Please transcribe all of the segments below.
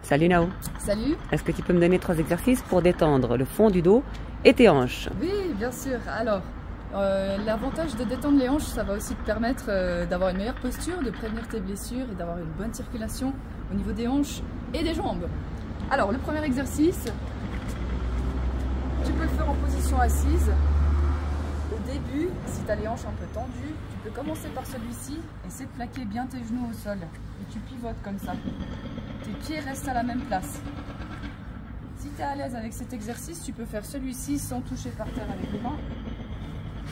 Salut Nao. Salut. Est-ce que tu peux me donner 3 exercices pour détendre le fond du dos et tes hanches? Oui, bien sûr. Alors, l'avantage de détendre les hanches, ça va aussi te permettre d'avoir une meilleure posture, de prévenir tes blessures et d'avoir une bonne circulation au niveau des hanches et des jambes. Alors, le premier exercice, tu peux le faire en position assise. Au début, si tu as les hanches un peu tendues, tu peux commencer par celui-ci, essaie de plaquer bien tes genoux au sol et tu pivotes comme ça. Tes pieds restent à la même place. Si tu es à l'aise avec cet exercice, tu peux faire celui-ci sans toucher par terre avec les mains.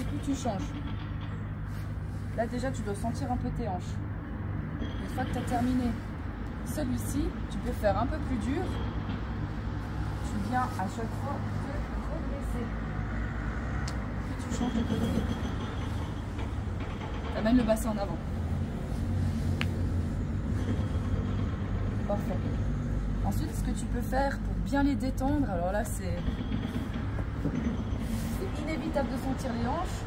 Et puis tu changes. Là déjà, tu dois sentir un peu tes hanches. Une fois que tu as terminé celui-ci, tu peux faire un peu plus dur. Tu viens à chaque fois te redresser. Puis tu changes de côté. Tu amènes le bassin en avant. Parfait. Ensuite, ce que tu peux faire pour bien les détendre, alors là c'est inévitable de sentir les hanches.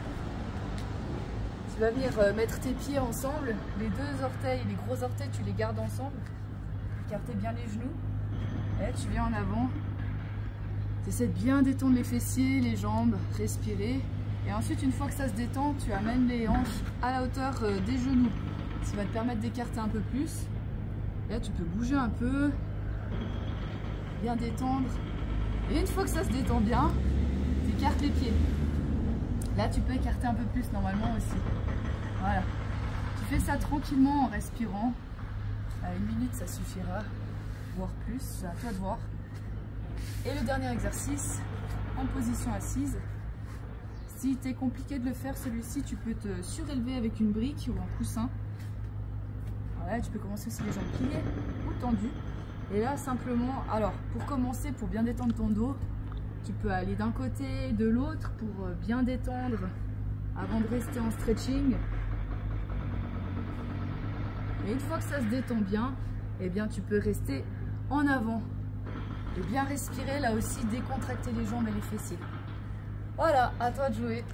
Tu vas venir mettre tes pieds ensemble, les deux orteils, les gros orteils, tu les gardes ensemble. Écarter bien les genoux. Et tu viens en avant. Tu essaies de bien détendre les fessiers, les jambes, respirer. Et ensuite, une fois que ça se détend, tu amènes les hanches à la hauteur des genoux. Ça va te permettre d'écarter un peu plus. Et là, tu peux bouger un peu, bien détendre. Et une fois que ça se détend bien, tu écartes les pieds. Là, tu peux écarter un peu plus normalement aussi. Voilà. Tu fais ça tranquillement en respirant. À 1 minute, ça suffira, voire plus, c'est à toi de voir. Et le dernier exercice, en position assise. Si t'es compliqué de le faire, celui-ci, tu peux te surélever avec une brique ou un coussin. Voilà, tu peux commencer aussi les jambes pliées ou tendues. Et là, simplement, alors, pour commencer, pour bien détendre ton dos, tu peux aller d'un côté, de l'autre, pour bien détendre avant de rester en stretching. Et une fois que ça se détend bien, eh bien, tu peux rester en avant. Et bien respirer, là aussi, décontracter les jambes et les fessiers. Voilà, à toi de jouer.